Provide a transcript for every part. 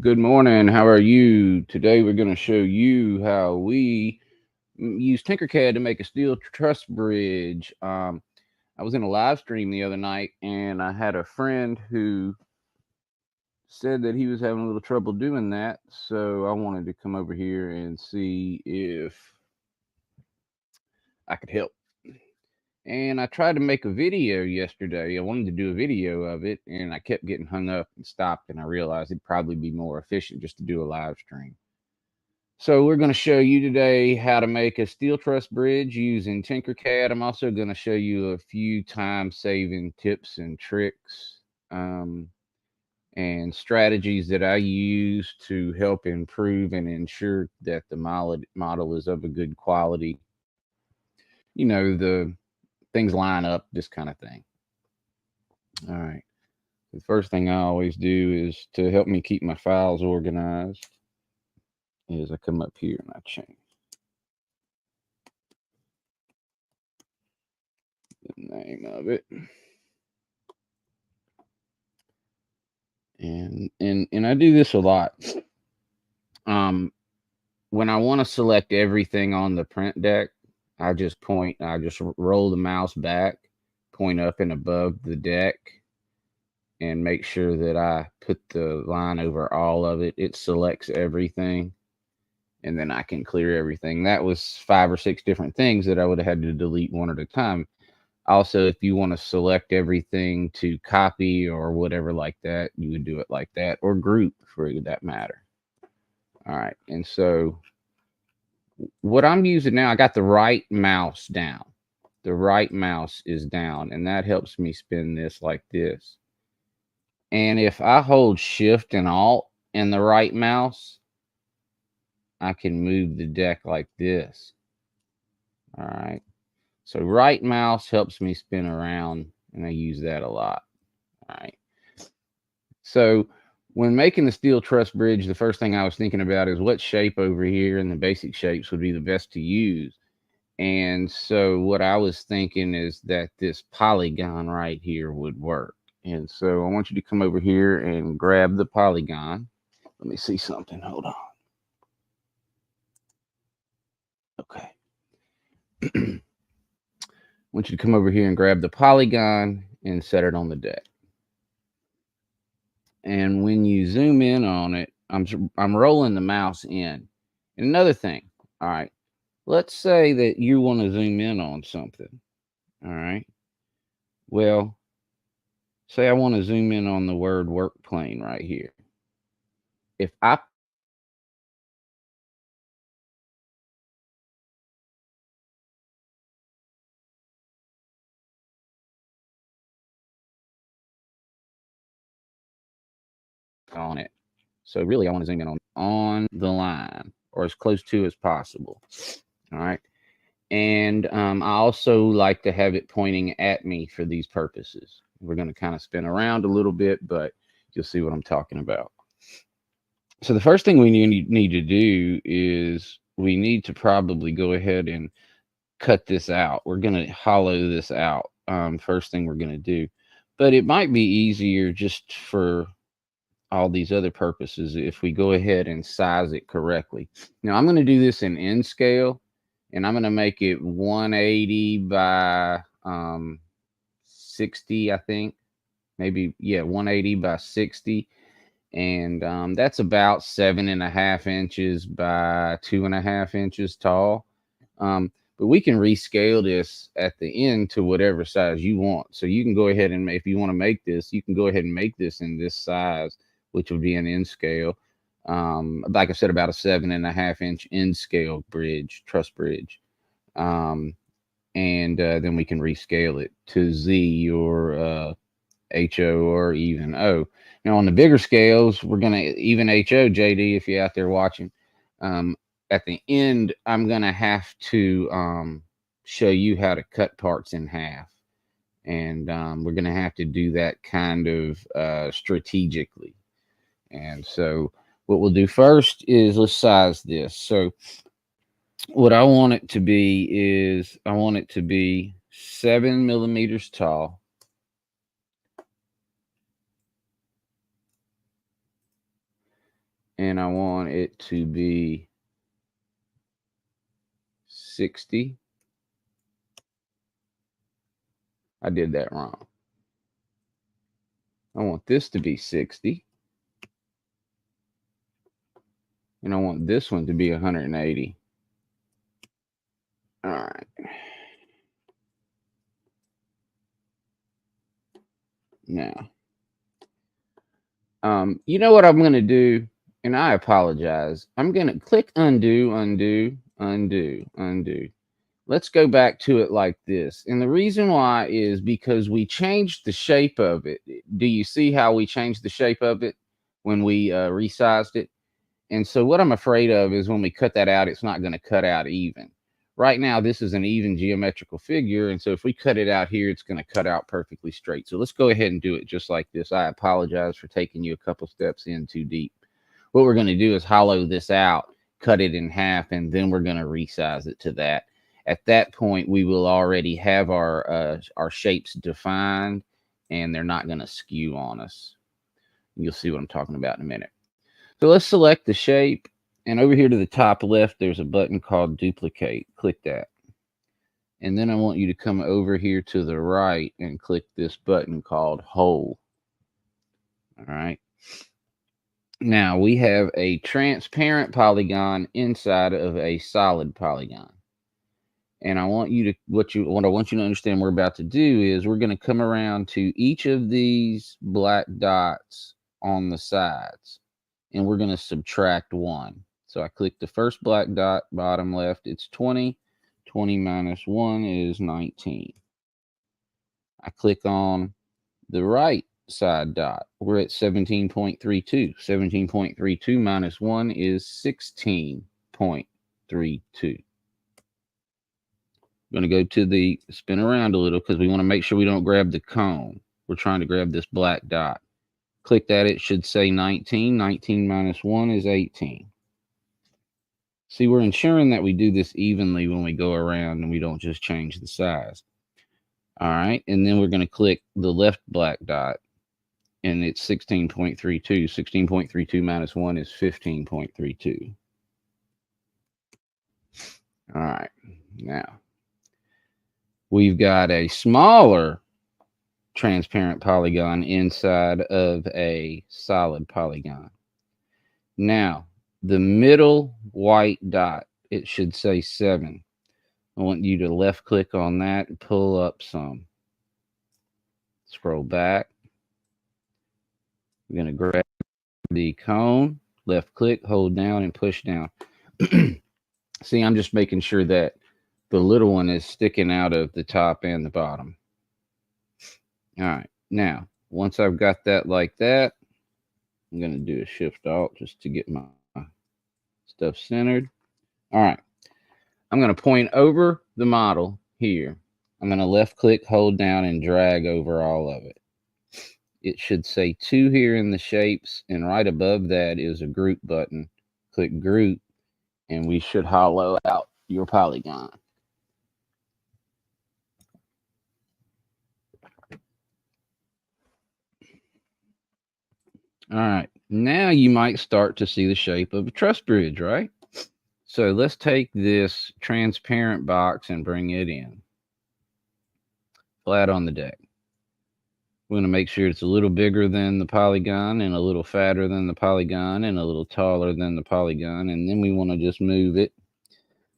Good morning. How are you? Today we're going to show you how we use Tinkercad to make a steel truss bridge. I was in a live stream the other night and I had a friend who said that he was having a little trouble doing that. So I wanted to come over here and see if I could help. And I tried to make a video yesterday. I wanted to do a video of it and I kept getting hung up and stopped. And I realized it'd probably be more efficient just to do a live stream. So we're going to show you today how to make a steel truss bridge using Tinkercad. I'm also going to show you a few time-saving tips and tricks and strategies that I use to help improve and ensure that the model is of a good quality. You know, the things line up, this kind of thing. All right. The first thing I always do is to help me keep my files organized is I come up here and I change the name of it. And I do this a lot. When I want to select everything on the print deck, I just roll the mouse back, point up and above the deck, and make sure that I put the line over all of it. It selects everything, and then I can clear everything. That was 5 or 6 different things that I would have had to delete one at a time. Also, if you want to select everything to copy or whatever like that, you would do it like that, or group for that matter. All right, and so what I'm using now, I got the right mouse down. The right mouse is down, and that helps me spin this like this. And if I hold Shift and Alt and the right mouse, I can move the deck like this. All right. So right mouse helps me spin around, and I use that a lot. All right. So when making the steel truss bridge, the first thing I was thinking about is what shape over here, and the basic shapes would be the best to use. And so what I was thinking is that this polygon right here would work. And so I want you to come over here and grab the polygon. Let me see something. Hold on. Okay. I want you to come over here and grab the polygon and set it on the deck. And when you zoom in on it, I'm rolling the mouse in. And another thing, all right, let's say that you want to zoom in on something. All right. Well, say I want to zoom in on the word work plane right here. If I on it, so really I want to zoom in on the line or as close to as possible. All right. And I also like to have it pointing at me for these purposes. We're going to kind of spin around a little bit, but you'll see what I'm talking about. So the first thing we need to do is we need to probably go ahead and cut this out. We're going to hollow this out. First thing we're going to do, but it might be easier just for all these other purposes if we go ahead and size it correctly. Now I'm going to do this in N scale, and I'm going to make it 180 by 60, I think. Maybe, yeah, 180 by 60. And that's about 7.5 inches by 2.5 inches tall. But we can rescale this at the end to whatever size you want. So you can go ahead and, if you want to make this, you can go ahead and make this in this size, which would be an N scale. Like I said, about a 7.5 inch N scale bridge, truss bridge. And then we can rescale it to Z or HO or even O. Now on the bigger scales, we're going to even HO, JD, if you're out there watching. At the end, I'm going to have to show you how to cut parts in half. And we're going to have to do that kind of strategically. And so what we'll do first is let's size this. So what I want it to be is I want it to be 7 millimeters tall. and I want it to be 60. I did that wrong. I want this to be 60. And I want this one to be 180. All right. Now, you know what I'm going to do? And I apologize. I'm going to click undo, undo, undo, undo. Let's go back to it like this. And the reason why is because we changed the shape of it. Do you see how we changed the shape of it when we resized it? And so what I'm afraid of is when we cut that out, it's not going to cut out even. Right now, this is an even geometrical figure. And so if we cut it out here, it's going to cut out perfectly straight. So let's go ahead and do it just like this. I apologize for taking you a couple steps in too deep. What we're going to do is hollow this out, cut it in half, and then we're going to resize it to that. At that point, we will already have our shapes defined, and they're not going to skew on us. You'll see what I'm talking about in a minute. So let's select the shape, and over here to the top left, there's a button called Duplicate. Click that. And then I want you to come over here to the right and click this button called Hole. All right. Now we have a transparent polygon inside of a solid polygon. And I want you to, what I want you to understand we're about to do is we're going to come around to each of these black dots on the sides, and we're going to subtract 1. So I click the first black dot, bottom left, it's 20. 20 minus 1 is 19. I click on the right side dot. We're at 17.32. 17.32 minus 1 is 16.32. I'm going to go to the spin around a little because we want to make sure we don't grab the cone. We're trying to grab this black dot. Click that. It should say 19. 19 minus 1 is 18. See, we're ensuring that we do this evenly when we go around and we don't just change the size. All right. And then we're going to click the left black dot, and it's 16.32. 16.32 minus 1 is 15.32. All right. Now, we've got a smaller transparent polygon inside of a solid polygon. Now, the middle white dot, it should say 7. I want you to left click on that and pull up some. Scroll back. We're going to grab the cone, left click, hold down, and push down. See, I'm just making sure that the little one is sticking out of the top and the bottom. All right. Now, once I've got that like that, I'm going to do a Shift Alt just to get my stuff centered. All right. I'm going to point over the model here. I'm going to left click, hold down, and drag over all of it. It should say 2 here in the shapes, and right above that is a group button. Click group, and we should hollow out your polygon. All right, now you might start to see the shape of a truss bridge, right? So let's take this transparent box and bring it in. Flat on the deck. We're going to make sure it's a little bigger than the polygon and a little fatter than the polygon and a little taller than the polygon. And then we want to just move it.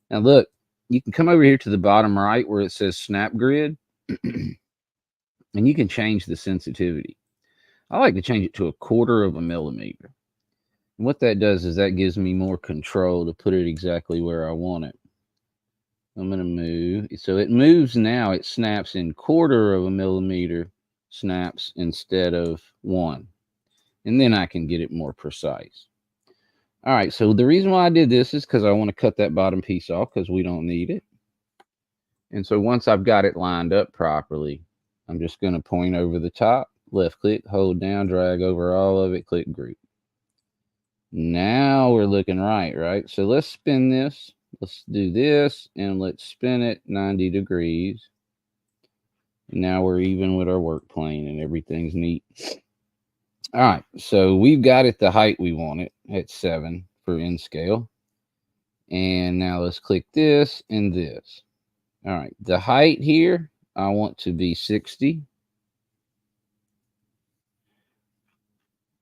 Now look, you can come over here to the bottom right where it says snap grid. And you can change the sensitivity. I like to change it to 1/4 of a millimeter. And what that does is that gives me more control to put it exactly where I want it. I'm going to move. So it moves now. It snaps in 1/4 of a millimeter snaps instead of 1. And then I can get it more precise. All right. So the reason why I did this is because I want to cut that bottom piece off because we don't need it. And so once I've got it lined up properly, I'm just going to point over the top, left click, hold down, drag over all of it, click group. Now we're looking right? So let's spin this. Let's do this, and let's spin it 90 degrees. And now we're even with our work plane, and everything's neat All right, so we've got it the height we want it at 7 for in scale. And now let's click this and this. All right, the height here, I want to be 60.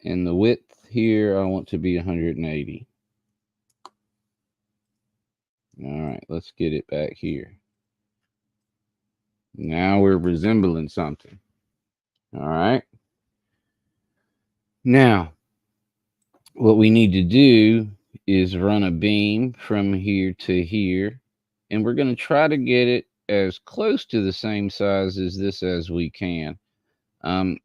And the width here, I want to be 180. All right, let's get it back here. Now we're resembling something. All right. Now, what we need to do is run a beam from here to here. And we're going to try to get it as close to the same size as this as we can.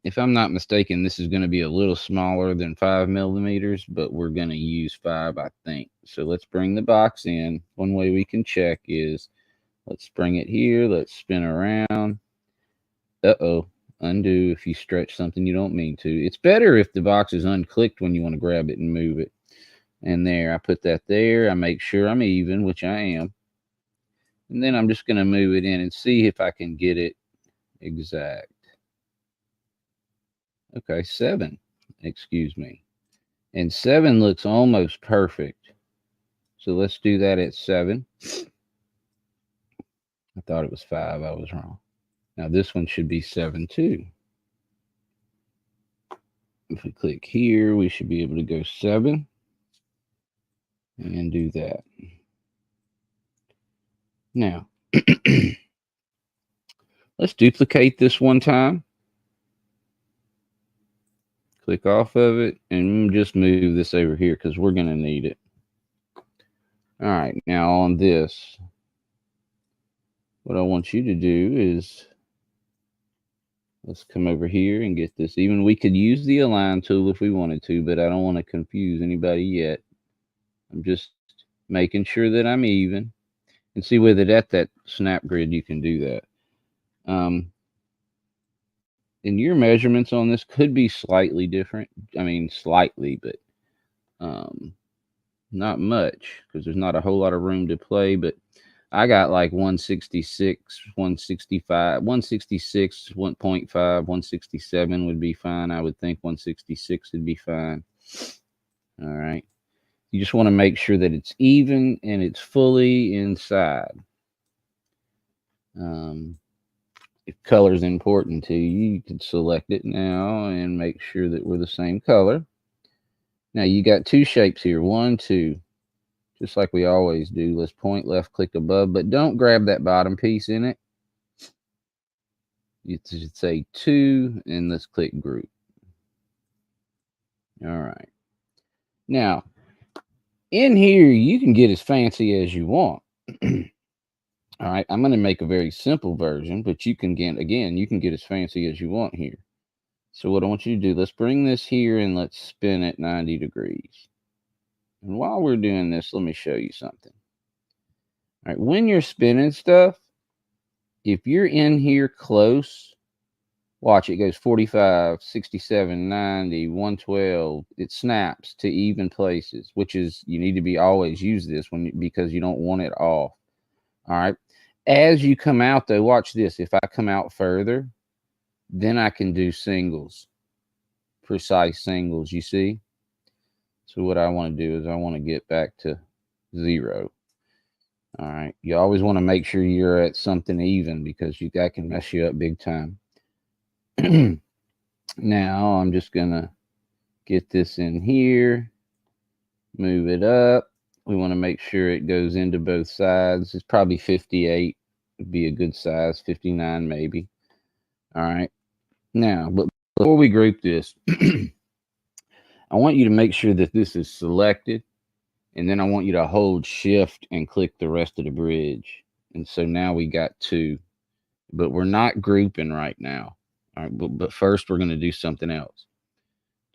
If I'm not mistaken, this is going to be a little smaller than 5 millimeters, but we're going to use 5, I think. So let's bring the box in. One way we can check is, let's bring it here. Let's spin around. Uh-oh. Undo if you stretch something you don't mean to. It's better if the box is unclicked when you want to grab it and move it. And there, I put that there. I make sure I'm even, which I am. And then I'm just going to move it in and see if I can get it exact. Okay, 7. Excuse me. And 7 looks almost perfect. So let's do that at 7. I thought it was 5. I was wrong. Now this one should be 7 too. If we click here, we should be able to go 7 and do that. Now, let's duplicate this one time. Click off of it and just move this over here because we're going to need it. All right, now on this, what I want you to do is, let's come over here and get this even. We could use the align tool if we wanted to, but I don't want to confuse anybody yet. I'm just making sure that I'm even. And see whether that snap grid you can do that. And your measurements on this could be slightly different. I mean, slightly, but not much because there's not a whole lot of room to play. But I got like 166, 165, 166, 1.5, 167 would be fine. I would think 166 would be fine. All right. You just want to make sure that it's even and it's fully inside. If color is important to you, you can select it now and make sure that we're the same color. Now you got 2 shapes here, 1, 2, just like we always do. Let's point left click above, but don't grab that bottom piece in it. You should say 2 and let's click group. All right. Now in here, you can get as fancy as you want. All right, I'm going to make a very simple version, but you can get, again, you can get as fancy as you want here. So what I want you to do, let's bring this here and let's spin it 90 degrees. And while we're doing this, let me show you something. All right, when you're spinning stuff, if you're in here close, watch, it goes 45, 67, 90, 112. It snaps to even places, which is, you need to be always use this because you don't want it off. All right. As you come out, though, watch this. If I come out further, then I can do singles, precise singles, you see? So what I want to do is I want to get back to 0. All right. You always want to make sure you're at something even because that can mess you up big time. Now I'm just going to get this in here, move it up. We want to make sure it goes into both sides. It's probably 58 would be a good size, 59 maybe. All right. Now, but before we group this, I want you to make sure that this is selected, and then I want you to hold shift and click the rest of the bridge. And so now we got 2, but we're not grouping right now. All right, but first we're going to do something else.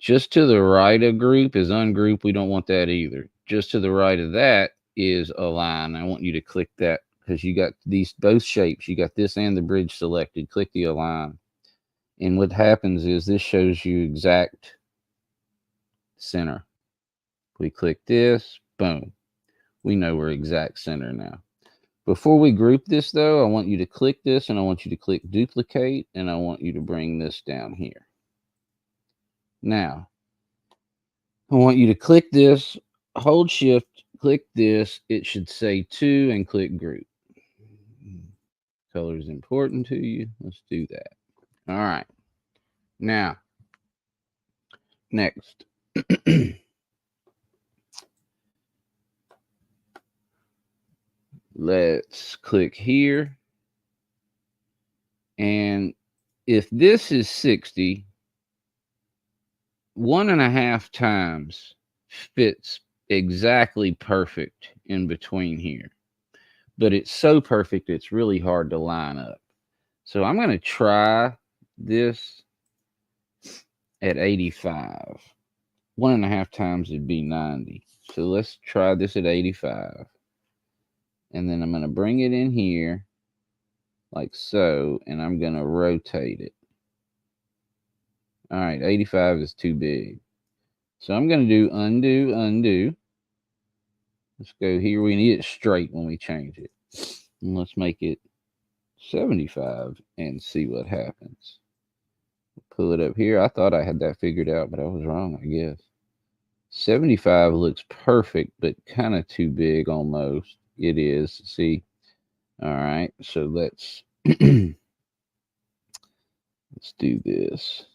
Just to the right of group is ungroup. We don't want that either. Just to the right of that is align. I want you to click that because you got these both shapes. You got this and the bridge selected. Click the align. And what happens is this shows you exact center. We click this, boom. We know we're exact center now. Before we group this though, I want you to click this and I want you to click duplicate and I want you to bring this down here. Now, I want you to click this, hold shift, click this. It should say 2 and click group. Color is important to you. Let's do that. All right. Now, next. Let's click here. And if this is 60, 1.5 times fits exactly perfect in between here. But it's so perfect, it's really hard to line up. So I'm going to try this at 85. 1.5 times would be 90. So let's try this at 85. And then I'm going to bring it in here like so, and I'm going to rotate it. All right, 85 is too big. So I'm going to do undo, undo. Let's go here. We need it straight when we change it. And let's make it 75 and see what happens. Pull it up here. I thought I had that figured out, but I was wrong, I guess. 75 looks perfect, but kind of too big almost. It is. See? All right. So let's let's do this.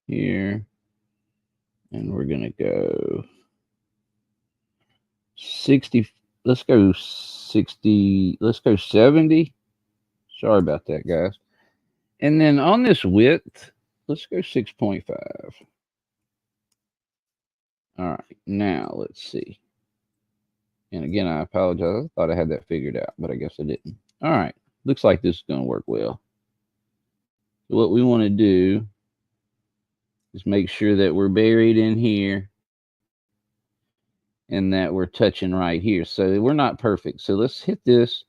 Here. And we're going to go 60. Let's go 60. Let's go 70. Sorry about that, guys. And then on this width, let's go 6.5. All right. Now let's see. And again, I apologize. I thought I had that figured out, but I guess I didn't. All right. Looks like this is going to work well. So what we want to do is make sure that we're buried in here and that we're touching right here. So we're not perfect. So let's hit this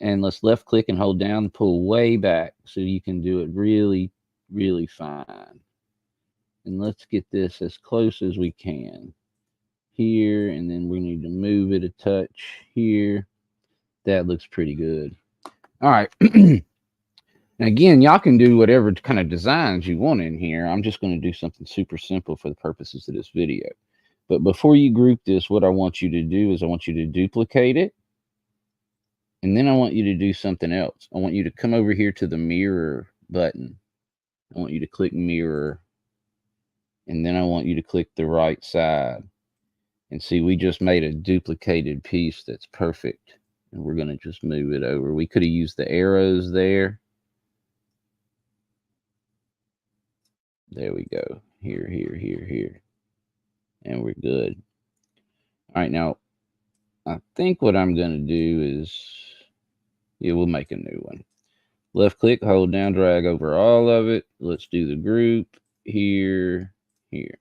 and let's left click and hold down and pull way back so you can do it really, really fine. And let's get this as close as we can here. And then we need to move it a touch here. That looks pretty good. All right. And again, y'all can do whatever kind of designs you want in here. I'm just going to do something super simple for the purposes of this video. But before you group this, what I want you to do is I want you to duplicate it. And then I want you to do something else. I want you to come over here to the mirror button. I want you to click mirror. And then I want you to click the right side. And see, we just made a duplicated piece that's perfect. And we're going to just move it over. We could have used the arrows there. There we go. Here, here, here, here. And we're good. All right, now, I think what I'm going to do is, yeah, we'll make a new one. Left click, hold down, drag over all of it. Let's do the group here, here.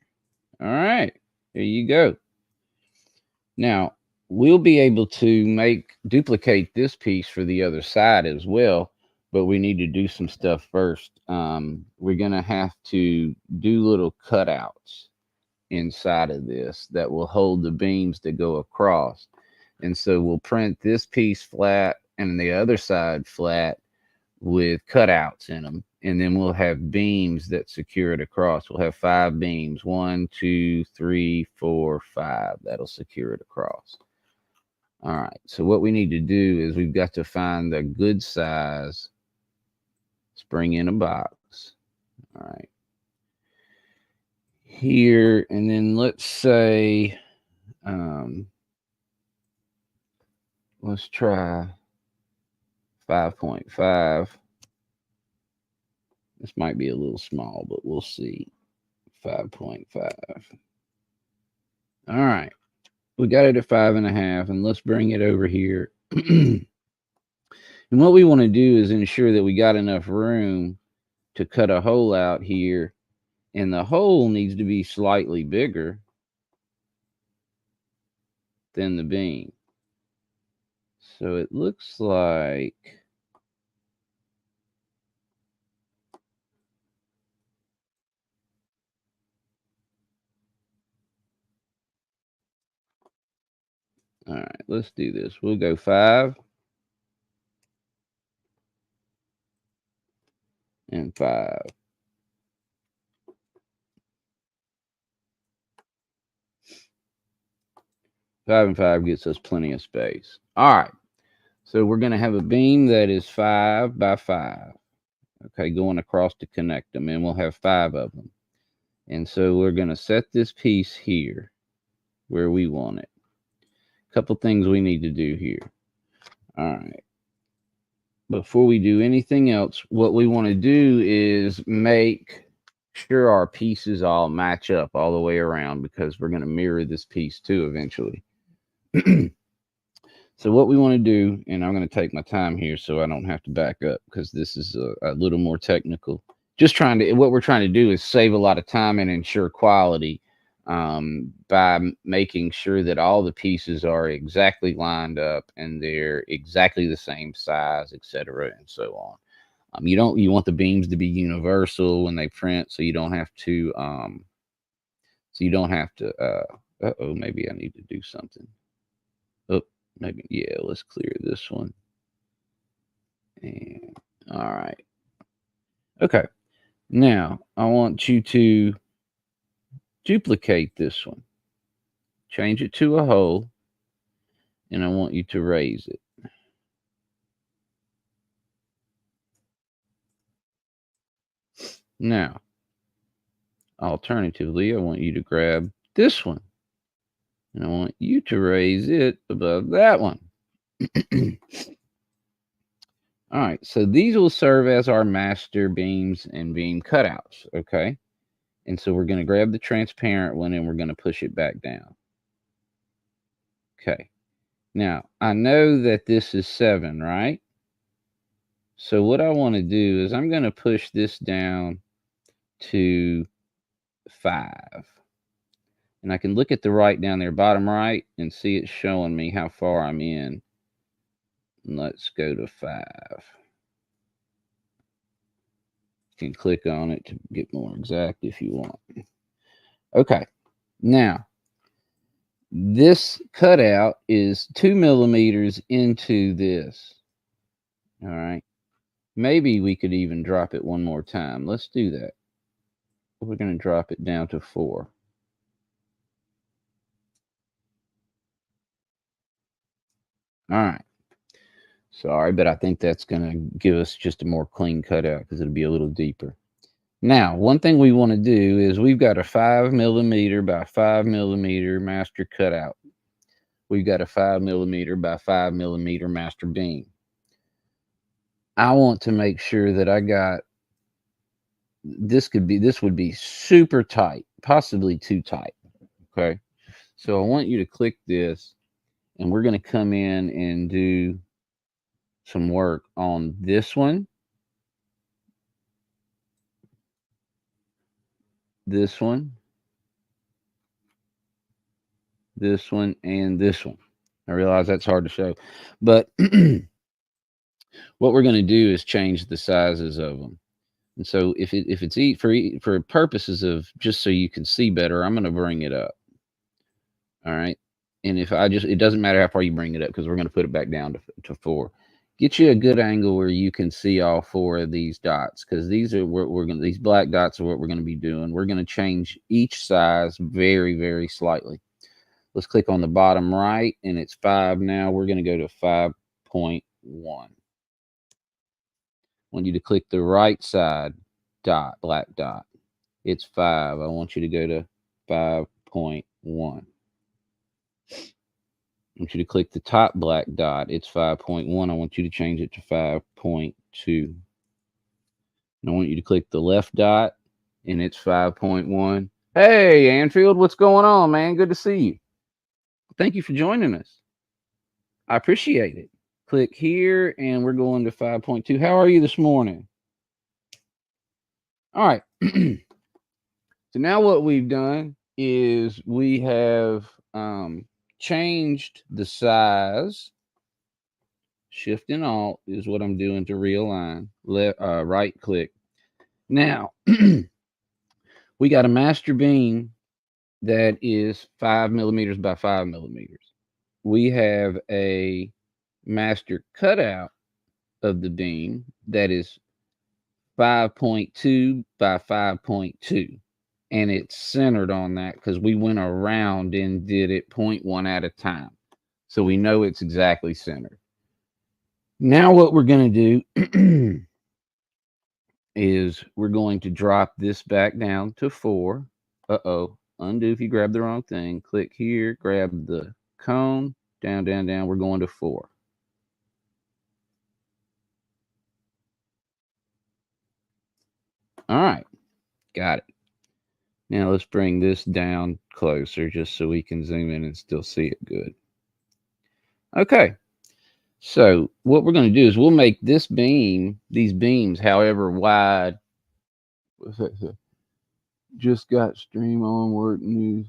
All right, there you go. Now, we'll be able to duplicate this piece for the other side as well, but we need to do some stuff first. We're going to have to do little cutouts inside of this that will hold the beams that go across. And so we'll print this piece flat and the other side flat with cutouts in them. And then we'll have beams that secure it across. We'll have 5 beams. 1, 2, 3, 4, 5. That'll secure it across. All right. So what we need to do is we've got to find the good size spring in a box. All right. Here, and then let's say, let's try 5.5. This might be a little small, but we'll see. 5.5. All right. We got it at 5.5, and let's bring it over here. And what we want to do is ensure that we got enough room to cut a hole out here. And the hole needs to be slightly bigger than the beam. So it looks like All right, let's do this. We'll go 5 and 5. 5 and 5 gets us plenty of space. All right. So we're going to have a beam that is 5 by 5. Okay, going across to connect them, and we'll have 5 of them. And so we're going to set this piece here where we want it. A couple things we need to do here. All right. Before we do anything else, what we want to do is make sure our pieces all match up all the way around, because we're going to mirror this piece too eventually. So what we want to do, and I'm going to take my time here so I don't have to back up, because this is a little more technical. What we're trying to do is save a lot of time and ensure quality by making sure that all the pieces are exactly lined up and they're exactly the same size, etc., and so on. You want the beams to be universal when they print, so you don't have to maybe I need to do something. Oh, maybe, yeah, let's clear this one. And all right. Okay. Now I want you to duplicate this one. Change it to a hole, and I want you to raise it. Now, alternatively, I want you to grab this one, and I want you to raise it above that one. All right, so these will serve as our master beams and beam cutouts, okay? And so we're going to grab the transparent one, and we're going to push it back down. Okay. Now, I know that this is 7, right? So what I want to do is I'm going to push this down to 5. And I can look at the right down there, bottom right, and see it showing me how far I'm in. Let's go to 5. You can click on it to get more exact if you want. Okay. Now, this cutout is 2 millimeters into this. All right. Maybe we could even drop it one more time. Let's do that. We're going to drop it down to 4. All right. Sorry, but I think that's going to give us just a more clean cutout because it'll be a little deeper. Now, one thing we want to do is we've got a 5 millimeter by 5 millimeter master cutout. We've got a 5 millimeter by 5 millimeter master beam. I want to make sure that I got this would be super tight, possibly too tight. Okay. So I want you to click this, and we're going to come in and do some work on this one, this one, this one, and this one. I realize that's hard to show, but what we're going to do is change the sizes of them. And so if it's for purposes of just so you can see better, I'm going to bring it up. All right. And it doesn't matter how far you bring it up, because we're going to put it back down to 4. Get you a good angle where you can see all 4 of these dots, because these black dots are what we're going to be doing. We're going to change each size very, very slightly. Let's click on the bottom right, and it's 5 now. We're going to go to 5.1. I want you to click the right side black dot. It's 5. I want you to go to 5.1. I want you to click the top black dot. It's 5.1. I want you to change it to 5.2. And I want you to click the left dot, and it's 5.1. Hey, Anfield, what's going on, man? Good to see you. Thank you for joining us. I appreciate it. Click here, and we're going to 5.2. How are you this morning? All right. So now what we've done is we have changed the size. Shift and Alt is what I'm doing to realign. Right click. Now, we got a master beam that is 5 millimeters by 5 millimeters. we have a master cutout of the beam that is 5.2 by 5.2. And it's centered on that because we went around and did it 0.1 at a time. So we know it's exactly centered. Now what we're going to do is we're going to drop this back down to 4. Uh-oh. Undo if you grab the wrong thing. Click here, grab the cone, down, down, down. We're going to 4. All right. Got it. Now let's bring this down closer just so we can zoom in and still see it good. Okay. So what we're going to do is we'll make this beam, these beams, however wide. What's that say? Just got stream on work news.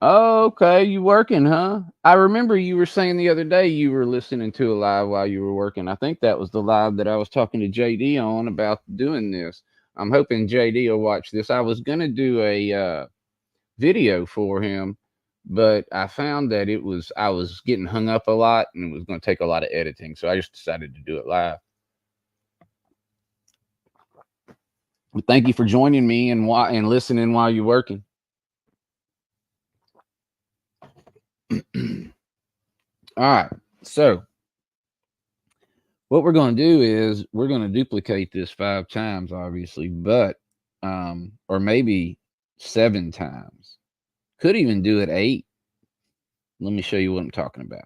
Oh, okay, you working, huh? I remember you were saying the other day you were listening to a live while you were working. I think that was the live that I was talking to JD on about doing this. I'm hoping JD will watch this. I was going to do a video for him, but I found that I was getting hung up a lot and it was going to take a lot of editing. So I just decided to do it live. But thank you for joining me and listening while you're working. All right. So what we're going to do is we're going to duplicate this 5 times, obviously, but or maybe 7 times. Could even do it 8. Let me show you what I'm talking about.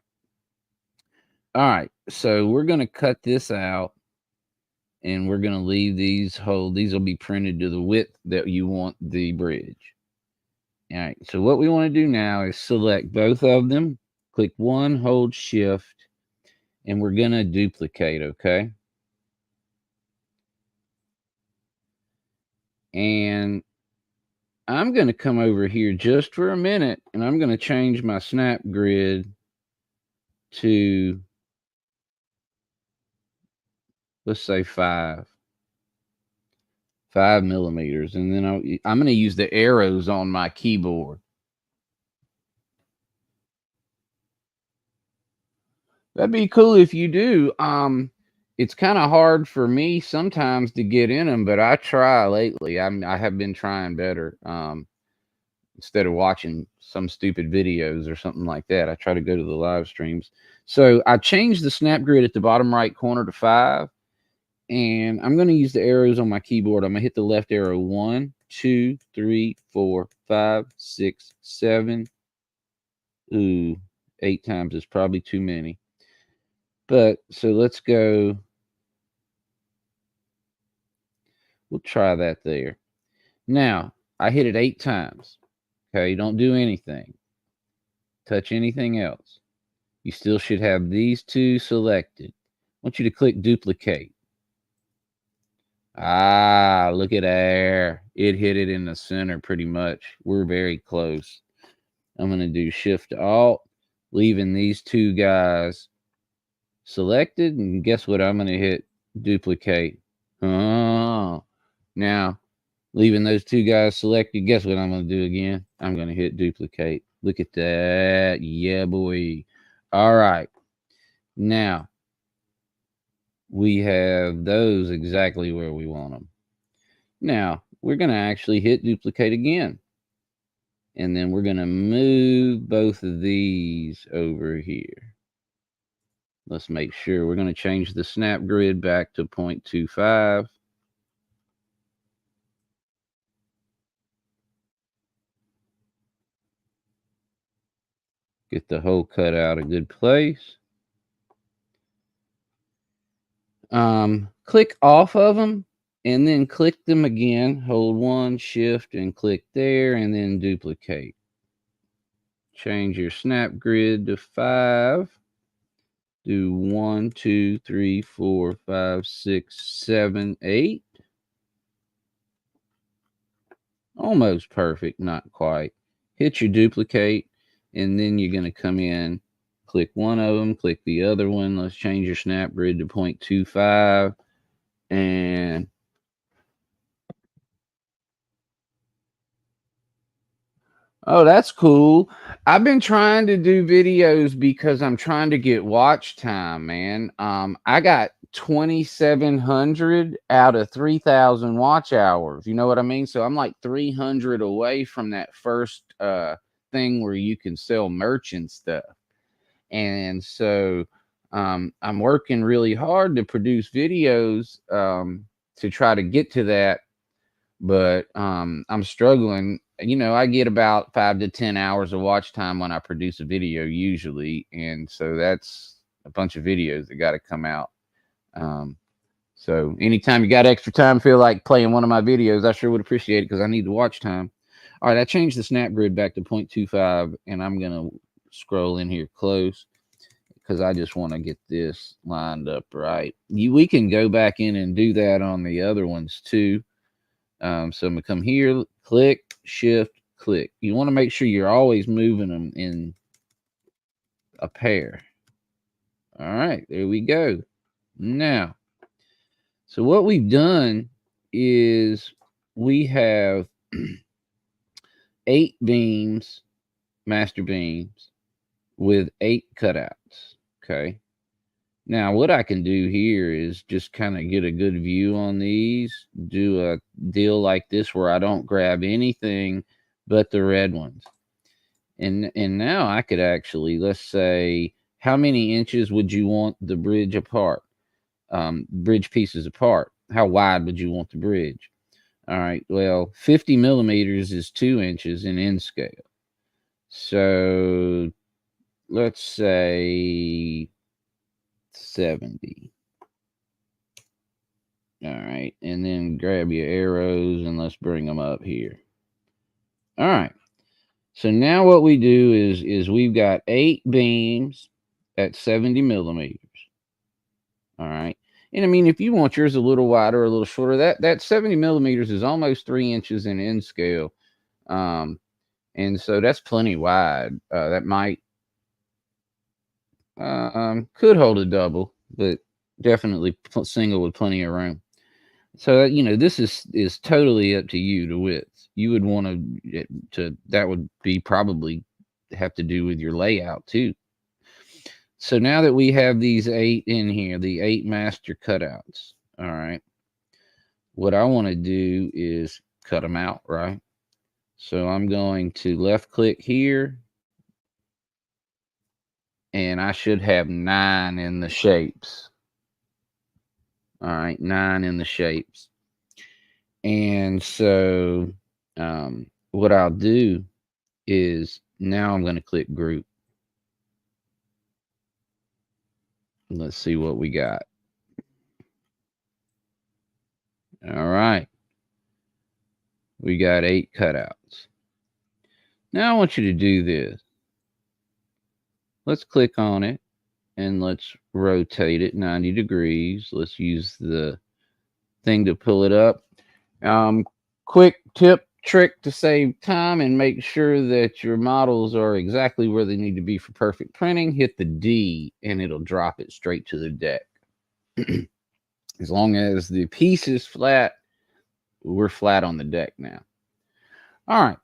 All right. So we're going to cut this out. And we're going to leave these whole. These will be printed to the width that you want the bridge. All right. So what we want to do now is select both of them. Click 1, hold shift, and we're going to duplicate, okay? And I'm going to come over here just for a minute, and I'm going to change my snap grid to, let's say 5 millimeters. And then I'm going to use the arrows on my keyboard. That'd be cool if you do. It's kind of hard for me sometimes to get in them, but I try lately. I have been trying better. Instead of watching some stupid videos or something like that, I try to go to the live streams. So I changed the snap grid at the bottom right corner to 5, and I'm going to use the arrows on my keyboard. I'm going to hit the left arrow 1, 2, 3, 4, 5, 6, 7. Ooh, 8 times is probably too many. But so let's go. We'll try that there. Now, I hit it 8 times. Okay, don't do anything. Touch anything else. You still should have these 2 selected. I want you to click duplicate. Ah, look at there. It hit it in the center pretty much. We're very close. I'm going to do Shift Alt, leaving these 2 guys selected. And guess what? I'm going to hit duplicate. Oh, now leaving those 2 guys selected. Guess what I'm going to do again? I'm going to hit duplicate. Look at that. Yeah, boy. All right. Now, we have those exactly where we want them. Now, we're going to actually hit duplicate again. And then we're going to move both of these over here. Let's make sure. We're going to change the snap grid back to 0.25. Get the hole cut out a good place. Click off of them and then click them again. Hold 1, shift, and click there, and then duplicate. Change your snap grid to 5. Do 1, 2, 3, 4, 5, 6, 7, 8. Almost perfect, not quite. Hit your duplicate, and then you're going to come in, click one of them, click the other one. Let's change your snap grid to 0.25. And Oh, that's cool. I've been trying to do videos because I'm trying to get watch time, man. I got 2,700 out of 3,000 watch hours. You know what I mean? So I'm like 300 away from that first thing where you can sell merch and stuff. And so I'm working really hard to produce videos to try to get to that, but I'm struggling. You know, I get about 5 to 10 hours of watch time when I produce a video usually, and so that's a bunch of videos that got to come out. Um, so anytime you got extra time, feel like playing one of my videos, I sure would appreciate it because I need the watch time. All right, I changed the snap grid back to 0.25, and I'm gonna scroll in here close because I just want to get this lined up right. We can go back in and do that on the other ones too. So I'm gonna come here, click, shift, click. You want to make sure you're always moving them in a pair. All right, there we go. Now, so what we've done is we have 8 beams, master beams, with 8 cutouts. Okay. Now, what I can do here is just kind of get a good view on these, do a deal like this where I don't grab anything but the red ones. And now I could actually, let's say, how many inches would you want the bridge apart? Bridge pieces apart. How wide would you want the bridge? All right, well, 50 millimeters is 2 inches in N scale. So let's say 70. All right, and then grab your arrows and let's bring them up here. All right, so now what we do is we've got 8 beams at 70 millimeters. All right, and I mean if you want yours a little wider or a little shorter, that 70 millimeters is almost 3 inches in N scale, and so that's plenty wide. That might could hold a double, but definitely single with plenty of room. So you know this is totally up to you, the width. You would want to that would be probably have to do with your layout too. So now that we have these 8 in here, the 8 master cutouts, all right, what I want to do is cut them out, right? So I'm going to left click here, and I should have 9 in the shapes. All right, 9 in the shapes. And so what I'll do is now I'm going to click group. Let's see what we got. All right. We got 8 cutouts. Now I want you to do this. Let's click on it and let's rotate it 90 degrees. Let's use the thing to pull it up. Quick tip trick to save time and make sure that your models are exactly where they need to be for perfect printing. Hit the D and it'll drop it straight to the deck. As long as the piece is flat, we're flat on the deck now. All right.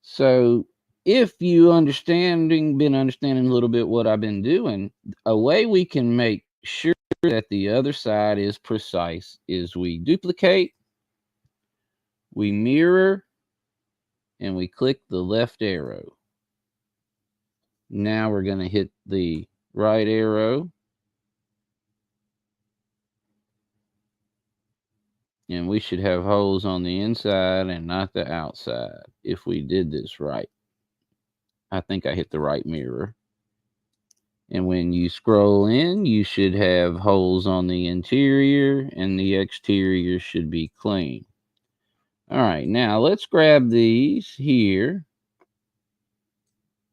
So if you been understanding a little bit what I've been doing, a way we can make sure that the other side is precise is we duplicate, we mirror, and we click the left arrow. Now we're going to hit the right arrow, and we should have holes on the inside and not the outside if we did this right. I think I hit the right mirror. And when you scroll in, you should have holes on the interior and the exterior should be clean. All right, now let's grab these here.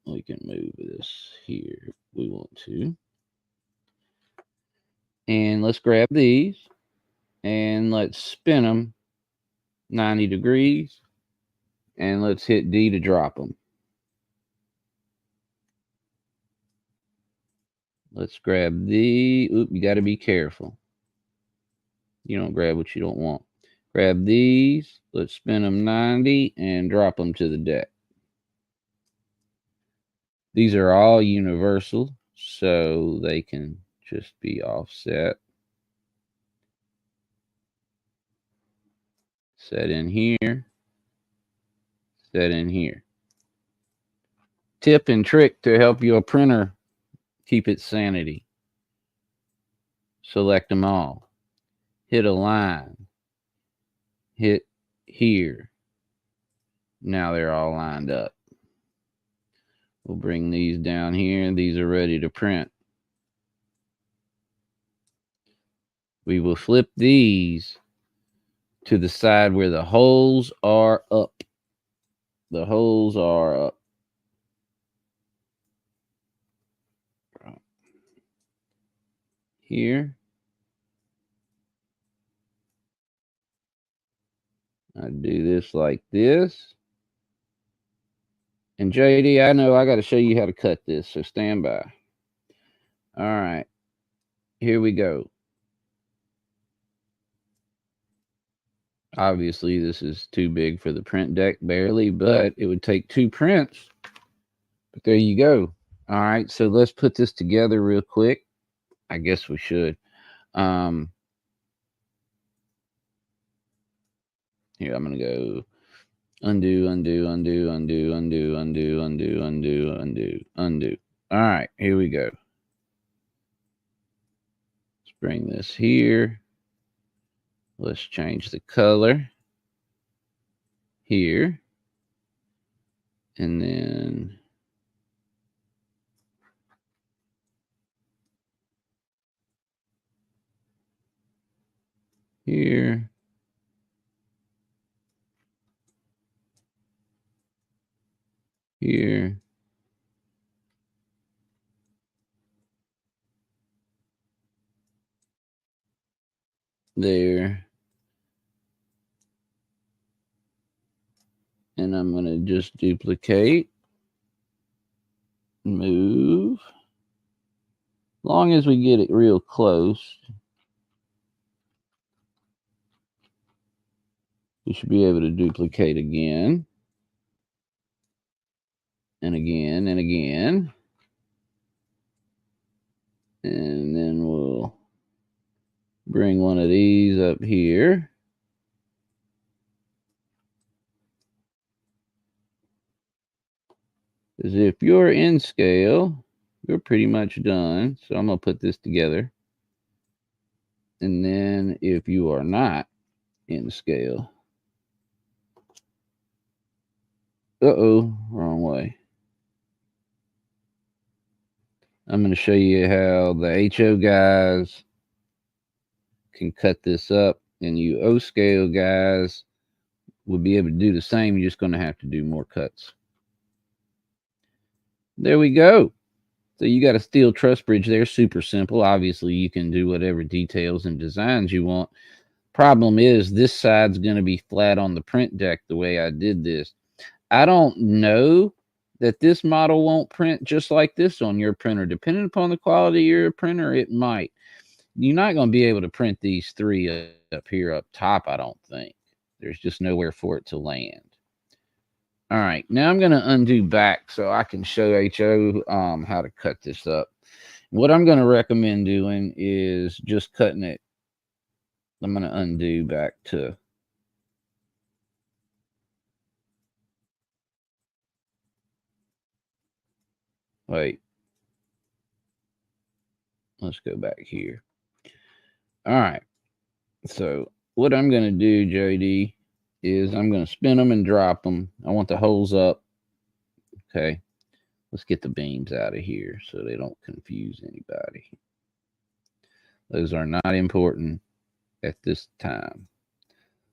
We can move this here if we want to. And let's grab these and let's spin them 90 degrees. And let's hit D to drop them. Let's grab the, oop, you got to be careful. You don't grab what you don't want. Grab these, let's spin them 90 and drop them to the deck. These are all universal, so they can just be offset. Set in here. Set in here. Tip and trick to help your printer keep its sanity. Select them all. Hit align. Hit here. Now they're all lined up. We'll bring these down here. These are ready to print. We will flip these to the side where the holes are up. The holes are up. Here. I do this like this. And JD, I know I got to show you how to cut this, so stand by. All right. Here we go. Obviously, this is too big for the print deck, barely, but it would take 2 prints. But there you go. All right, so let's put this together real quick. I guess we should. Here, I'm going to go undo, undo, undo, undo, undo, undo, undo, undo, undo, undo. All right, here we go. Let's bring this here. Let's change the color here. And then here. Here. There. And I'm going to just duplicate. Move. Long as we get it real close, we should be able to duplicate again. And again, and again. And then we'll bring one of these up here. As if you're in scale, you're pretty much done. So I'm going to put this together. And then if you are not in scale, wrong way. I'm going to show you how the HO guys can cut this up, and you O scale guys will be able to do the same. You're just going to have to do more cuts. There we go. So you got a steel truss bridge there. Super simple. Obviously, you can do whatever details and designs you want. Problem is, this side's going to be flat on the print deck the way I did this. I don't know that this model won't print just like this on your printer. Depending upon the quality of your printer, it might. You're not going to be able to print these 3 up here up top, I don't think. There's just nowhere for it to land. All right, now I'm going to undo back so I can show HO how to cut this up. What I'm going to recommend doing is just cutting it. I'm going to undo back to wait. Let's go back here. All right. So what I'm going to do, JD, is I'm going to spin them and drop them. I want the holes up. Okay. Let's get the beams out of here so they don't confuse anybody. Those are not important at this time.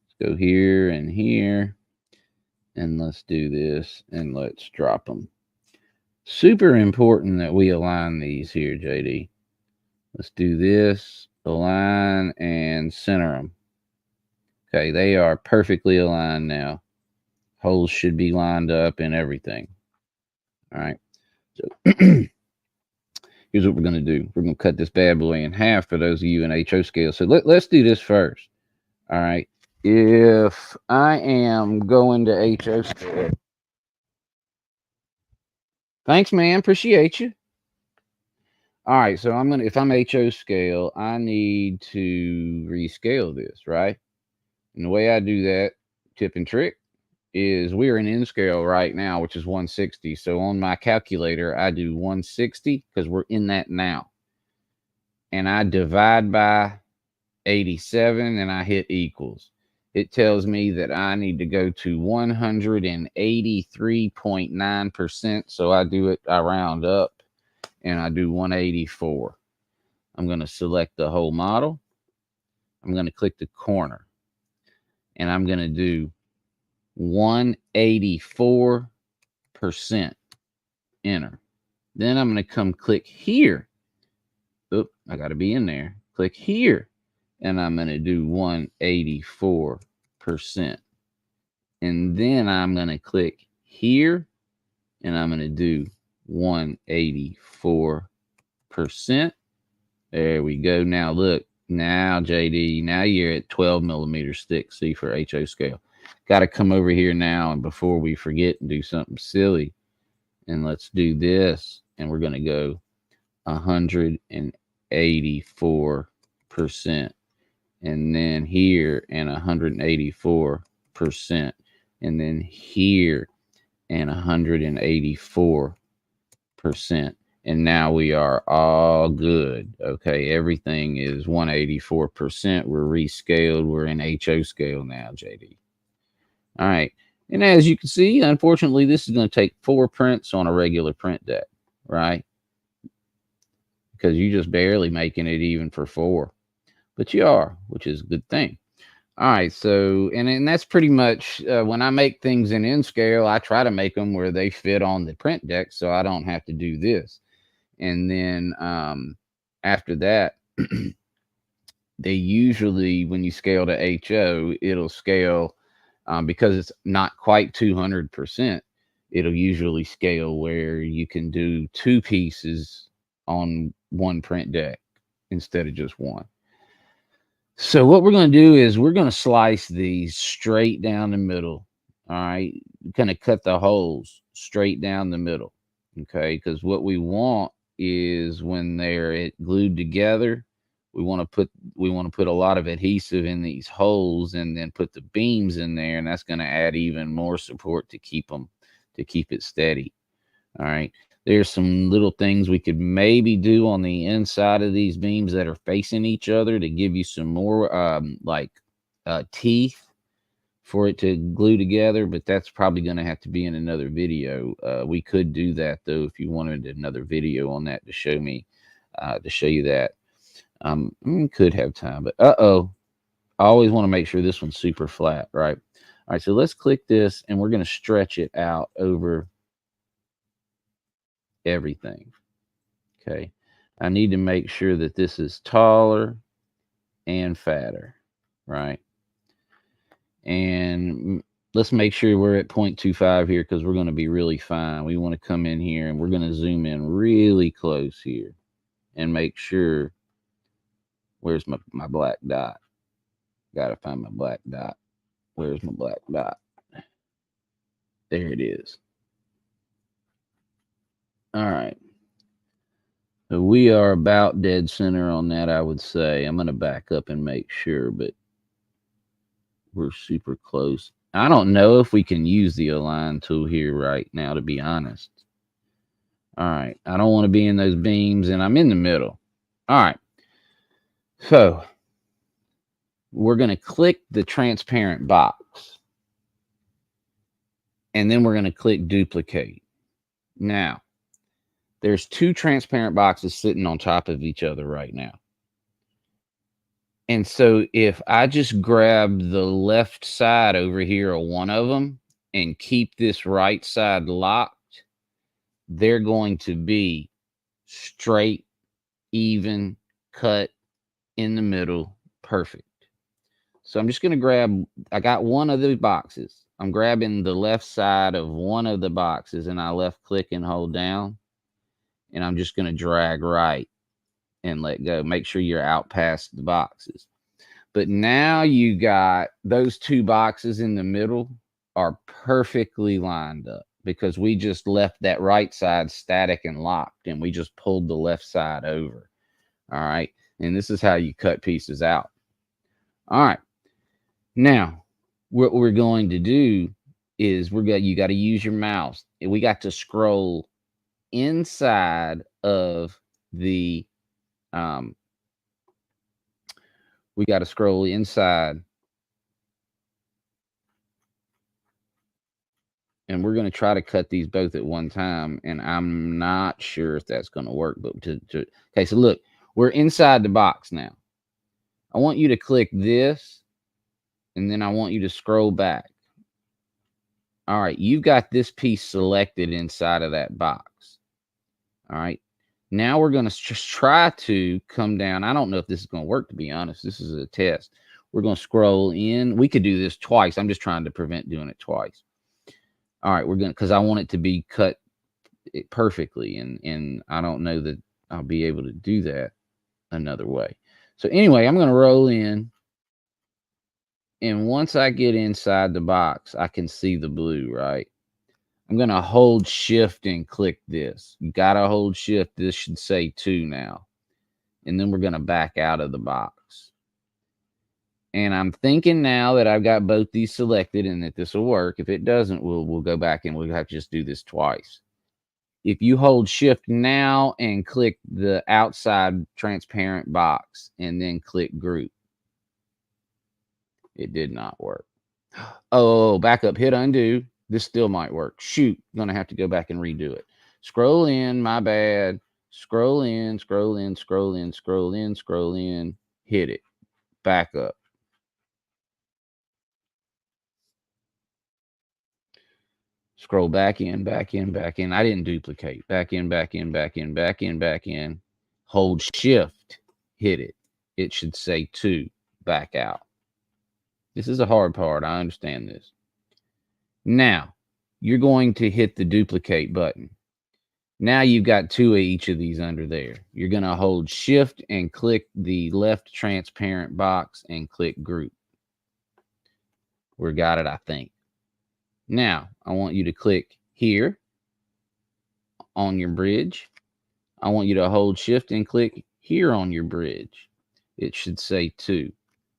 Let's go here and here. And let's do this and let's drop them. Super important that we align these here, JD. Let's do this, align, and center them. Okay, they are perfectly aligned now. Holes should be lined up and everything. All right. So here's what we're going to do. We're going to cut this bad boy in half for those of you in HO scale. So let's do this first. All right. If I am going to HO scale, Thanks, man. Appreciate you. All right, so if I'm HO scale, I need to rescale this, right? And the way I do that, tip and trick, is we're in N scale right now, which is 160. So on my calculator, I do 160 because we're in that now. And I divide by 87 and I hit equals. It tells me that I need to go to 183.9%. So I round up and I do 184. I'm going to select the whole model. I'm going to click the corner and I'm going to do 184%. Enter. Then I'm going to come click here. Oop, I got to be in there. Click here. And I'm going to do 184%. And then I'm going to click here. And I'm going to do 184%. There we go. Now look. Now, JD, now you're at 12 millimeters thick. See, for HO scale. Got to come over here now. And before we forget and do something silly. And let's do this. And we're going to go 184%. And then here and 184%. And then here and 184%. And now we are all good. Okay, everything is 184%. We're rescaled. We're in HO scale now, JD. All right. And as you can see, unfortunately, this is going to take 4 prints on a regular print deck, right? Because you're just barely making it even for 4. But you are, which is a good thing. All right, so, and that's pretty much, when I make things in N scale, I try to make them where they fit on the print deck so I don't have to do this. And then after that, they usually, when you scale to HO, it'll scale, because it's not quite 200%, it'll usually scale where you can do 2 pieces on one print deck instead of just one. So what we're going to do is we're going to slice these straight down the middle. All right. Going to cut the holes straight down the middle. Okay. Because what we want is when they're glued together, we want to put a lot of adhesive in these holes and then put the beams in there. And that's going to add even more support to keep it steady. All right. There's some little things we could maybe do on the inside of these beams that are facing each other to give you some more teeth for it to glue together, but that's probably going to have to be in another video. We could do that though if you wanted another video on that to show you that. Could have time, but I always want to make sure this one's super flat, right? All right, so let's click this and we're going to stretch it out over everything. Okay, I need to make sure that this is taller and fatter, right? And let's make sure we're at 0.25 here because we're going to be really fine. We want to come in here and we're going to zoom in really close here and make sure. Where's my black dot? Got to find my black dot. Where's my black dot? There it is. All right. So we are about dead center on that, I would say. I'm going to back up and make sure, but we're super close. I don't know if we can use the align tool here right now, to be honest. All right. I don't want to be in those beams, and I'm in the middle. All right. So we're going to click the transparent box, and then we're going to click duplicate. Now, there's 2 transparent boxes sitting on top of each other right now. And so if I just grab the left side over here of one of them and keep this right side locked, they're going to be straight, even, cut in the middle, perfect. So I'm just going to grab, I got one of the boxes. I'm grabbing the left side of one of the boxes and I left click and hold down. And I'm just going to drag right and let go. Make sure you're out past the boxes. But now you got those 2 boxes in the middle are perfectly lined up. because we just left that right side static and locked, and we just pulled the left side over. All right. And this is how you cut pieces out. All right. Now, what we're going to do is you got to use your mouse. We got to scroll inside of the we got to scroll inside, and we're going to try to cut these both at one time, and I'm not sure if that's going to work, but okay, so look, we're inside the box now. I want you to click this, and then I want you to scroll back. All right, you've got this piece selected inside of that box. All right, now we're going to just try to come down. I don't know if this is going to work, to be honest. This is a test. We're going to scroll in. We could do this twice. I'm just trying to prevent doing it twice. All right, we're going to, because I want it to be cut perfectly, and I don't know that I'll be able to do that another way. So anyway, I'm going to roll in, and once I get inside the box, I can see the blue, right? I'm going to hold shift and click this. You got to hold shift. This should say 2 now. And then we're going to back out of the box. And I'm thinking now that I've got both these selected and that this will work. If it doesn't, we'll go back and we'll have to just do this twice. If you hold shift now and click the outside transparent box and then click group, it did not work. Oh, back up, hit undo. This still might work. Shoot, I'm going to have to go back and redo it. Scroll in, my bad. Scroll in, scroll in, scroll in, scroll in, scroll in. Hit it. Back up. Scroll back in, back in, back in. I didn't duplicate. Back in, back in, back in, back in, back in. Hold shift. Hit it. It should say 2. Back out. This is a hard part. I understand this. Now, you're going to hit the duplicate button. Now you've got 2 of each of these under there. You're going to hold shift and click the left transparent box and click group. We got it, I think. Now, I want you to click here on your bridge. I want you to hold shift and click here on your bridge. It should say 2.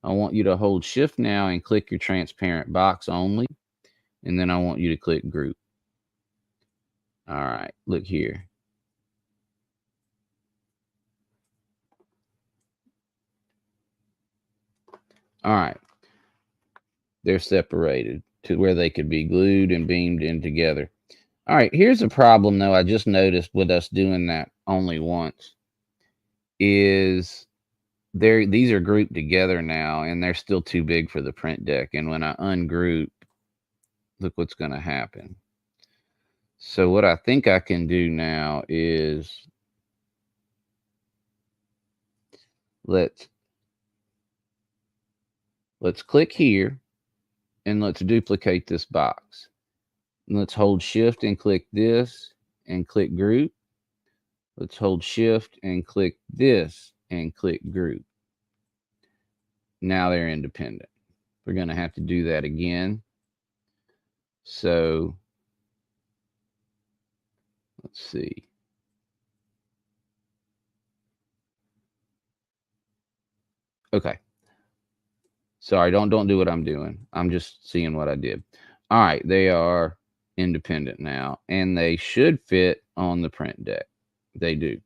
I want you to hold shift now and click your transparent box only. And then I want you to click group. All right, look here. All right. They're separated to where they could be glued and beamed in together. All right, here's a problem, though, I just noticed with us doing that only once, is these are grouped together now, and they're still too big for the print deck. And when I ungroup, look what's going to happen. So what I think I can do now is let's click here, and let's duplicate this box. And let's hold shift and click this and click group. Let's hold shift and click this and click group. Now they're independent. We're going to have to do that again. So let's see. Okay. Sorry, don't do what I'm doing. I'm just seeing what I did. All right, they are independent now, and they should fit on the print deck. They do.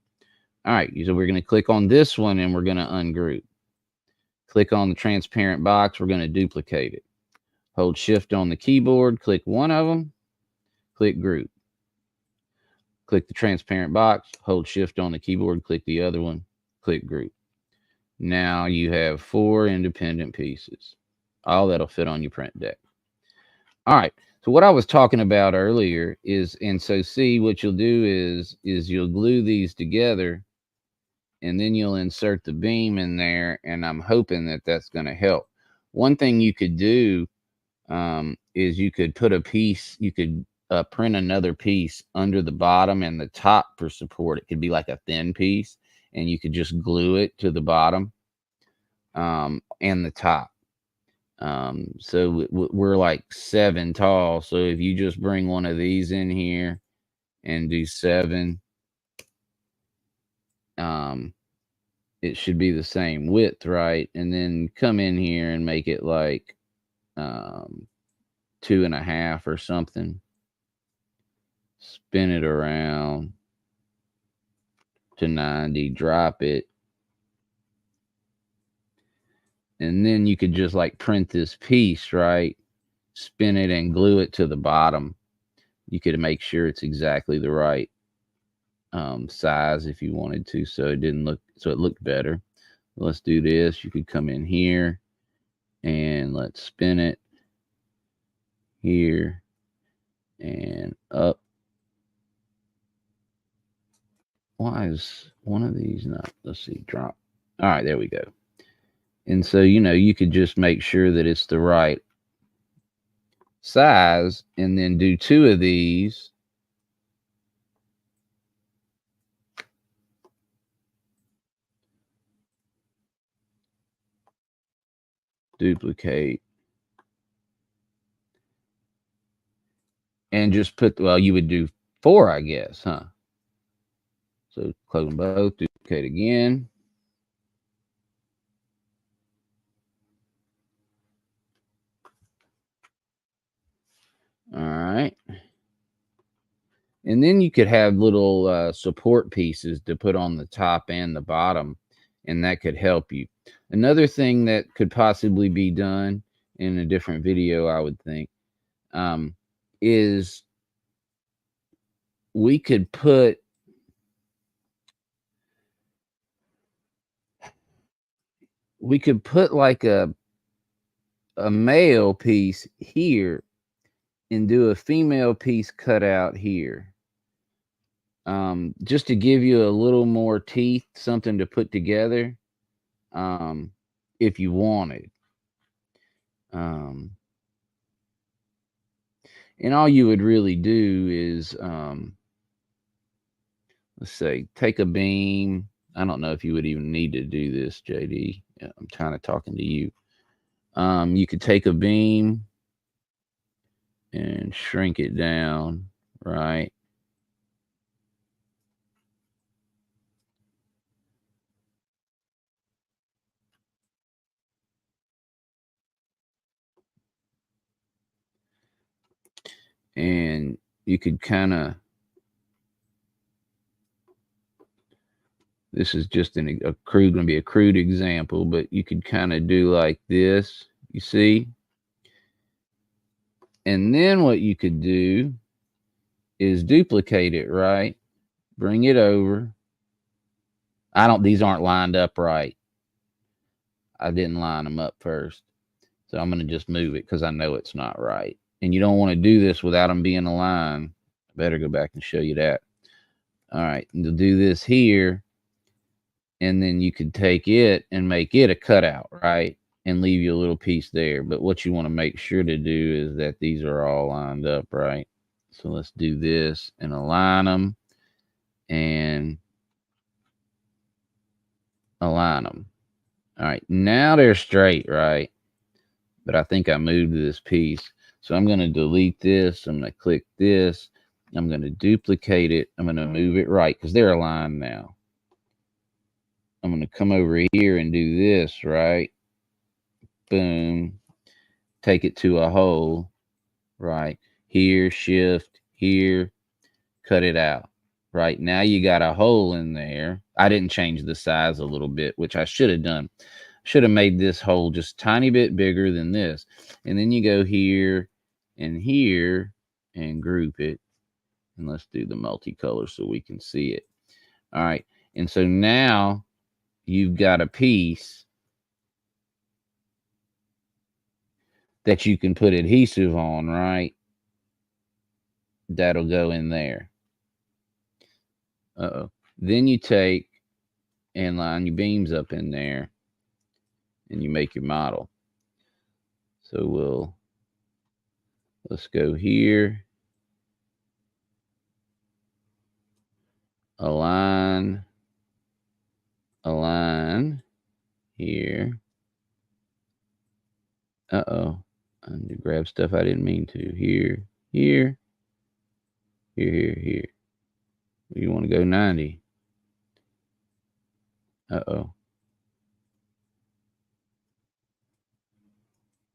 All right, so we're going to click on this one, and we're going to ungroup. Click on the transparent box. We're going to duplicate it. Hold shift on the keyboard, click one of them, click group. Click the transparent box, hold shift on the keyboard, click the other one, click group. Now you have 4 independent pieces. All that'll fit on your print deck. All right. So what I was talking about earlier is, and so see what you'll do is you'll glue these together, and then you'll insert the beam in there, and I'm hoping that that's going to help. One thing you could do is you could put a piece, you could print another piece under the bottom and the top for support. It could be like a thin piece, and you could just glue it to the bottom and the top. So we're like 7 tall. So if you just bring one of these in here and do 7, it should be the same width, right? And then come in here and make it like 2.5 or something. Spin it around to 90, drop it. And then you could just like print this piece, right? Spin it and glue it to the bottom. You could make sure it's exactly the right size if you wanted to, so it looked better. Let's do this. You could come in here and let's spin it here and up. Why is one of these not? Let's see, drop. All right, there we go. And so, you could just make sure that it's the right size and then do 2 of these. Duplicate. And just put, well, you would do 4, I guess, huh? So close them both, duplicate again. All right. And then you could have little support pieces to put on the top and the bottom, and that could help you. Another thing that could possibly be done in a different video, I would think, is we could put like a male piece here and do a female piece cut out here. Just to give you a little more teeth, something to put together, if you wanted. And all you would really do is, let's say, take a beam. I don't know if you would even need to do this, JD. I'm kind of talking to you. You could take a beam and shrink it down, right? And you could kind of, this is just going to be a crude example, but you could kind of do like this, you see? And then what you could do is duplicate it, right? Bring it over. These aren't lined up right. I didn't line them up first. So I'm going to just move it because I know it's not right. And you don't want to do this without them being aligned. I better go back and show you that. All right, and to do this here, and then you could take it and make it a cutout, right? And leave you a little piece there. But what you want to make sure to do is that these are all lined up, right? So let's do this and align them and align them. All right, now they're straight, right? But I think I moved this piece. So I'm going to delete this. I'm going to click this. I'm going to duplicate it. I'm going to move it right because they're aligned now. I'm going to come over here and do this, right? Boom. Take it to a hole, right? Here, shift, here, cut it out. Right now you got a hole in there. I didn't change the size a little bit, which I should have done. Should have made this hole just a tiny bit bigger than this. And then you go here and group it. And let's do the multicolor so we can see it. All right. And so now you've got a piece that you can put adhesive on, right? That'll go in there. Uh-oh. Then you take and line your beams up in there and you make your model. So let's go here. Align here. Uh-oh. grab stuff I didn't mean to. Here, here, here. You want to go 90. Uh-oh.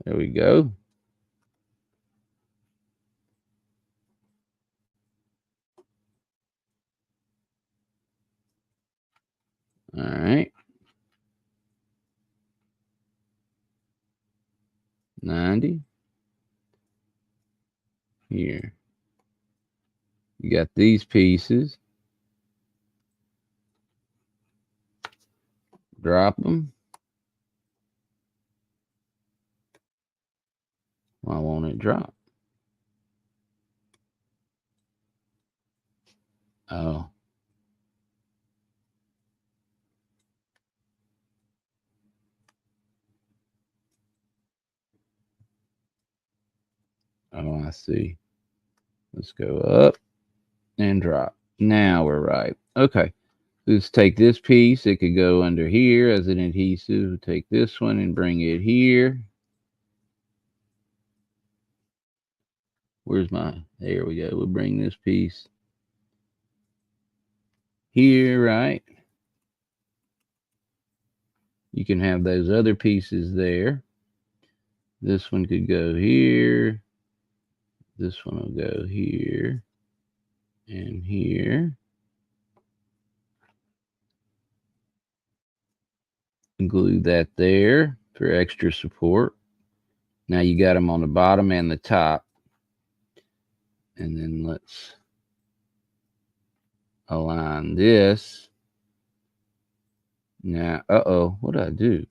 There we go. All right. 90. Here. You got these pieces. Drop them. Why won't it drop? Oh. Oh, I see. Let's go up and drop. Now we're right. Okay. Let's take this piece. It could go under here as an adhesive. Take this one and bring it here. Where's my? There we go. We'll bring this piece here, right? You can have those other pieces there. This one could go here. This one will go here and here. Glue that there for extra support. Now you got them on the bottom and the top. And then let's align this. Now, uh-oh, what did I do?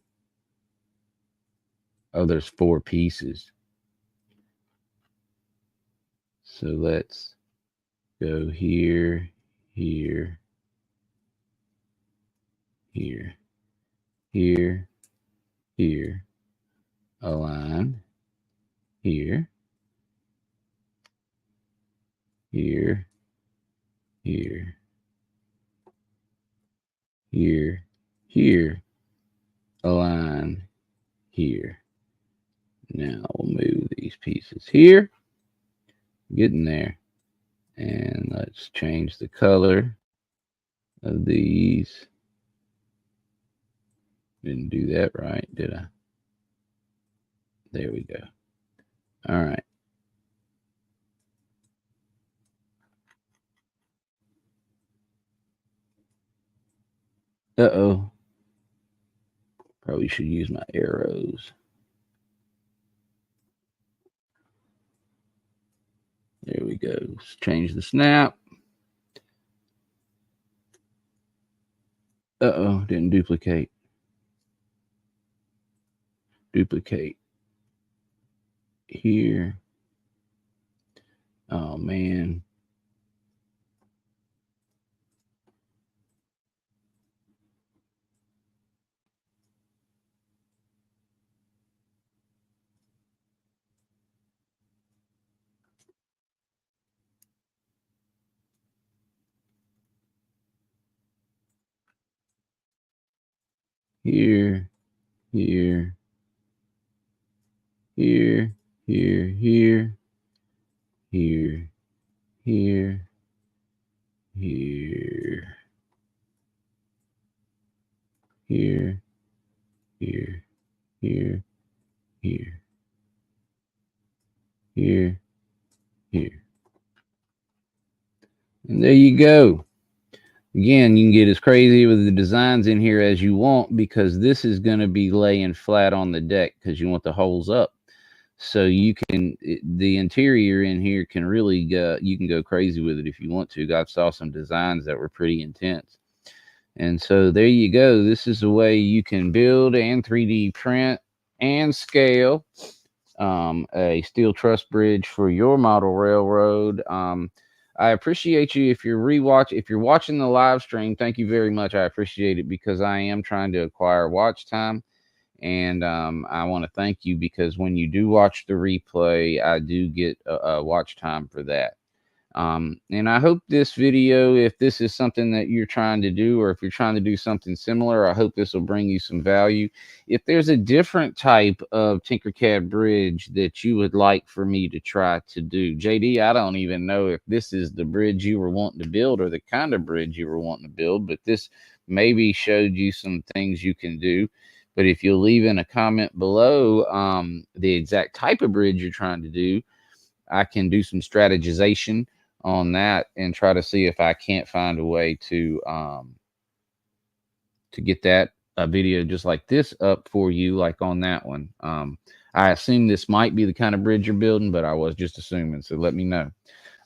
Oh, there's 4 pieces. So let's go here, here, here, here, here, align, here, here, here, here, here, align, here. Now we'll move these pieces here, getting there, and let's change the color of these. Didn't do that right, did I? There we go. All right. Uh-oh. Probably should use my arrows. There we go. Let's change the snap. Uh-oh, didn't duplicate. Duplicate. Here. Oh, man. Here, here, here, here, here, here, here, here, here, here, here, here, here, here. And there you go. Again, you can get as crazy with the designs in here as you want, because this is going to be laying flat on the deck because you want the holes up. So you can, the interior in here can really go, you can go crazy with it if you want to. I saw some designs that were pretty intense. And so there you go. This is a way you can build and 3D print and scale a steel truss bridge for your model railroad. I appreciate you if you're watching the live stream. Thank you very much. I appreciate it, because I am trying to acquire watch time, and I want to thank you, because when you do watch the replay, I do get a watch time for that. And I hope this video, if this is something that you're trying to do, or if you're trying to do something similar, I hope this will bring you some value. If there's a different type of Tinkercad bridge that you would like for me to try to do, JD, I don't even know if this is the bridge you were wanting to build or the kind of bridge you were wanting to build, but this maybe showed you some things you can do. But if you'll leave in a comment below the exact type of bridge you're trying to do, I can do some strategization on that and try to see if I can't find a way to get that a video just like this up for you, like on that one. I assume this might be the kind of bridge you're building, but I was just assuming, so let me know.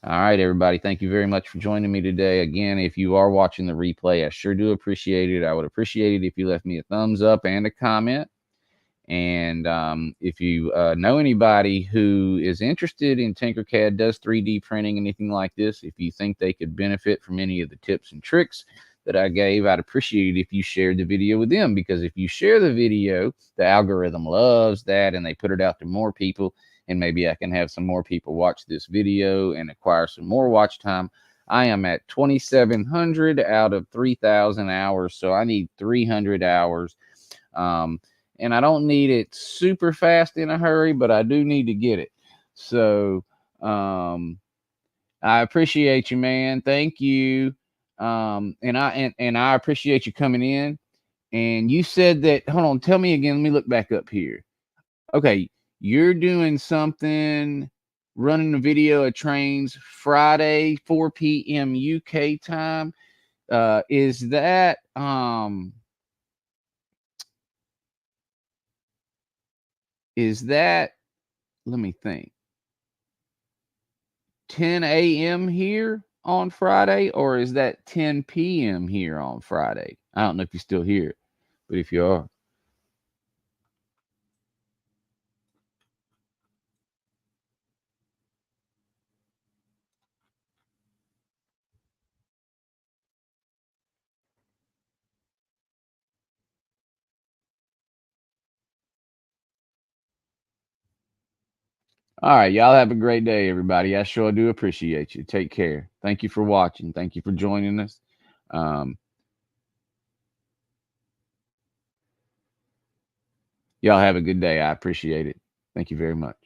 All right, everybody, thank you very much for joining me today. Again, if you are watching the replay, I sure do appreciate it. I would appreciate it if you left me a thumbs up and a comment. And if you know anybody who is interested in Tinkercad, does 3D printing, anything like this, if you think they could benefit from any of the tips and tricks that I gave, I'd appreciate it if you shared the video with them, because if you share the video, the algorithm loves that and they put it out to more people, and maybe I can have some more people watch this video and acquire some more watch time. I am at 2,700 out of 3,000 hours, so I need 300 hours. And I don't need it super fast in a hurry, but I do need to get it. So I appreciate you, man. Thank you. And I appreciate you coming in. And you said that, hold on, tell me again. Let me look back up here. Okay, you're doing something, running a video of trains Friday, 4 p.m. UK time. Is that let me think, 10 a.m. here on Friday, or is that 10 p.m. here on Friday? I don't know if you're still here, but if you are. All right, y'all have a great day, everybody. I sure do appreciate you. Take care. Thank you for watching. Thank you for joining us. Um, y'all have a good day. I appreciate it. Thank you very much.